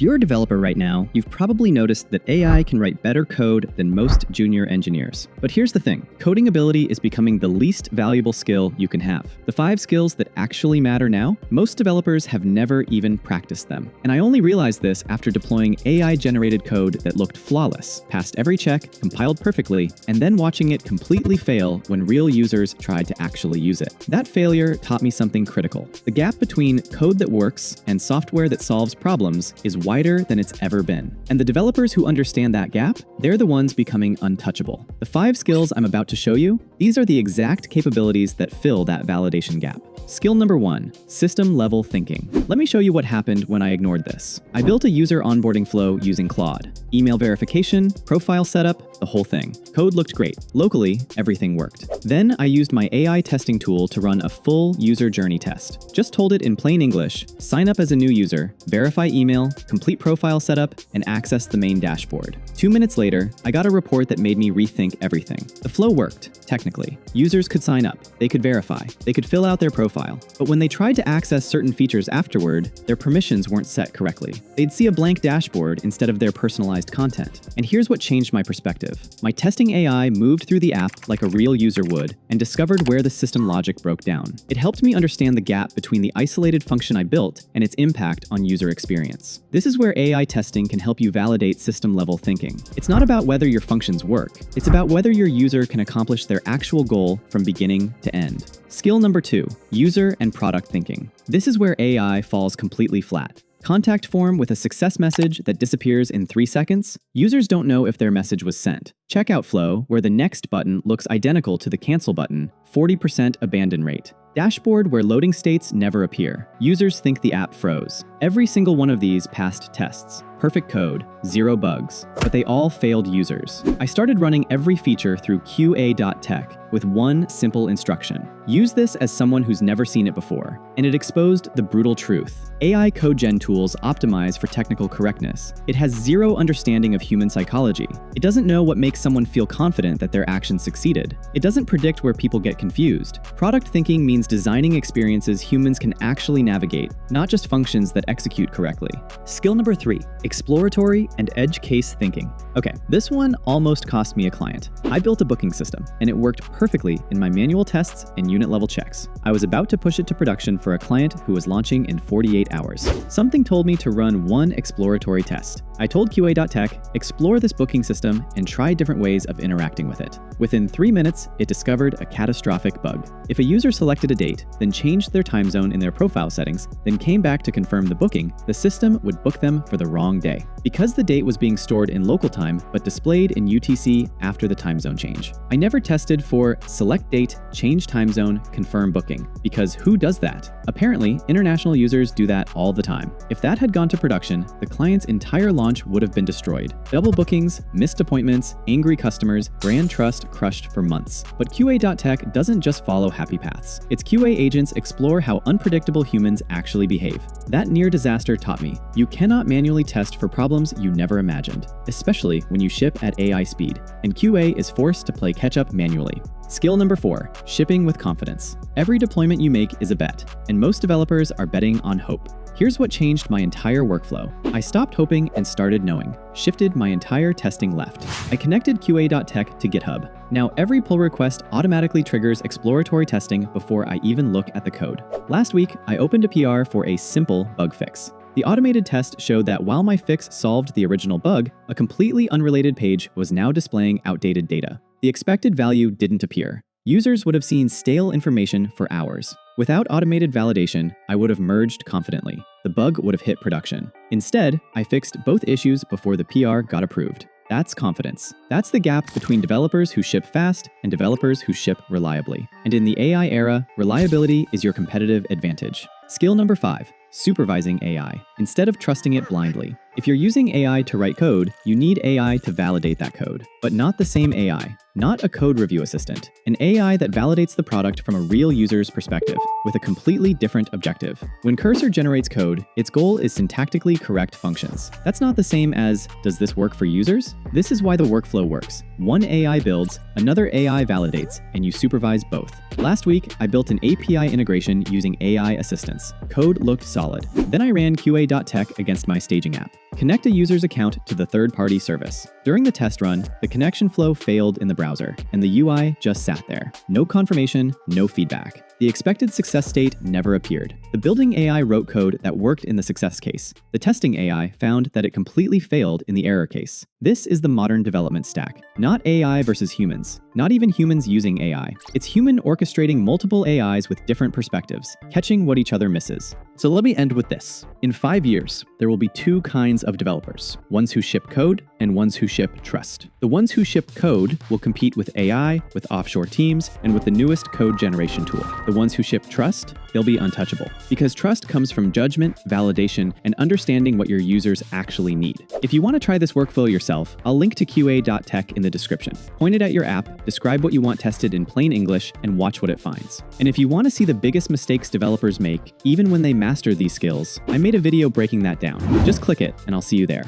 If you're a developer right now, you've probably noticed that AI can write better code than most junior engineers. But here's the thing, coding ability is becoming the least valuable skill you can have. The 5 skills that actually matter now, most developers have never even practiced them. And I only realized this after deploying AI-generated code that looked flawless, passed every check, compiled perfectly, and then watching it completely fail when real users tried to actually use it. That failure taught me something critical. The gap between code that works and software that solves problems is wider than it's ever been. And the developers who understand that gap, they're the ones becoming untouchable. The 5 skills I'm about to show you, these are the exact capabilities that fill that validation gap. Skill number 1, system-level thinking. Let me show you what happened when I ignored this. I built a user onboarding flow using Claude. Email verification, profile setup, the whole thing. Code looked great. Locally, everything worked. Then I used my AI testing tool to run a full user journey test. Just told it in plain English, sign up as a new user, verify email, complete profile setup, and access the main dashboard. 2 minutes later, I got a report that made me rethink everything. The flow worked, technically. Users could sign up, they could verify, they could fill out their profile. But when they tried to access certain features afterward, their permissions weren't set correctly. They'd see a blank dashboard instead of their personalized content. And here's what changed my perspective. My testing AI moved through the app like a real user would and discovered where the system logic broke down. It helped me understand the gap between the isolated function I built and its impact on user experience. This is where AI testing can help you validate system-level thinking. It's not about whether your functions work. It's about whether your user can accomplish their actual goal from beginning to end. Skill number 2, user and product thinking. This is where AI falls completely flat. Contact form with a success message that disappears in 3 seconds? Users don't know if their message was sent. Checkout flow, where the next button looks identical to the cancel button, 40% abandon rate. Dashboard where loading states never appear. Users think the app froze. Every single one of these passed tests. Perfect code, 0 bugs, but they all failed users. I started running every feature through QA.tech with one simple instruction. Use this as someone who's never seen it before. And it exposed the brutal truth. AI code gen tools optimize for technical correctness. It has 0 understanding of human psychology. It doesn't know what makes someone feel confident that their actions succeeded. It doesn't predict where people get confused. Product thinking means designing experiences humans can actually navigate, not just functions that execute correctly. Skill number 3, exploratory and edge case thinking. Okay, this one almost cost me a client. I built a booking system, and it worked perfectly in my manual tests and unit level checks. I was about to push it to production for a client who was launching in 48 hours. Something told me to run one exploratory test. I told QA.tech, explore this booking system and try different ways of interacting with it. Within 3 minutes, it discovered a catastrophic bug. If a user selected a date, then changed their time zone in their profile settings, then came back to confirm the booking, the system would book them for the wrong day. Because the date was being stored in local time, but displayed in UTC after the time zone change. I never tested for select date, change time zone, confirm booking, because who does that? Apparently, international users do that all the time. If that had gone to production, the client's entire launch would have been destroyed. Double bookings, missed appointments, angry customers, brand trust crushed for months. But QA.tech doesn't just follow happy paths. Its QA agents explore how unpredictable humans actually behave. That near disaster taught me, you cannot manually test for problems you never imagined, especially when you ship at AI speed, and QA is forced to play catch-up manually. Skill number 4, shipping with confidence. Every deployment you make is a bet, and most developers are betting on hope. Here's what changed my entire workflow. I stopped hoping and started knowing. Shifted my entire testing left. I connected QA.tech to GitHub. Now every pull request automatically triggers exploratory testing before I even look at the code. Last week, I opened a PR for a simple bug fix. The automated test showed that while my fix solved the original bug, a completely unrelated page was now displaying outdated data. The expected value didn't appear. Users would have seen stale information for hours. Without automated validation, I would have merged confidently. The bug would have hit production. Instead, I fixed both issues before the PR got approved. That's confidence. That's the gap between developers who ship fast and developers who ship reliably. And in the AI era, reliability is your competitive advantage. Skill number 5, supervising AI, instead of trusting it blindly. If you're using AI to write code, you need AI to validate that code, but not the same AI. Not a code review assistant, an AI that validates the product from a real user's perspective, with a completely different objective. When Cursor generates code, its goal is syntactically correct functions. That's not the same as, does this work for users? This is why the workflow works. One AI builds, another AI validates, and you supervise both. Last week, I built an API integration using AI assistants. Code looked solid. Then I ran QA QA.tech against my staging app. Connect a user's account to the third-party service. During the test run, the connection flow failed in the browser, and the UI just sat there. No confirmation, no feedback. The expected success state never appeared. The building AI wrote code that worked in the success case. The testing AI found that it completely failed in the error case. This is the modern development stack. Not AI versus humans. Not even humans using AI. It's human orchestrating multiple AIs with different perspectives, catching what each other misses. So let me end with this. In 5 years, there will be 2 kinds of developers, ones who ship code and ones who ship trust. The ones who ship code will compete with AI, with offshore teams, and with the newest code generation tool. The ones who ship trust, they'll be untouchable. Because trust comes from judgment, validation, and understanding what your users actually need. If you want to try this workflow yourself, I'll link to QA.tech in the description. Point it at your app, describe what you want tested in plain English, and watch what it finds. And if you want to see the biggest mistakes developers make, even when they master these skills, I made a video breaking that down. Just click it, and I'll see you there.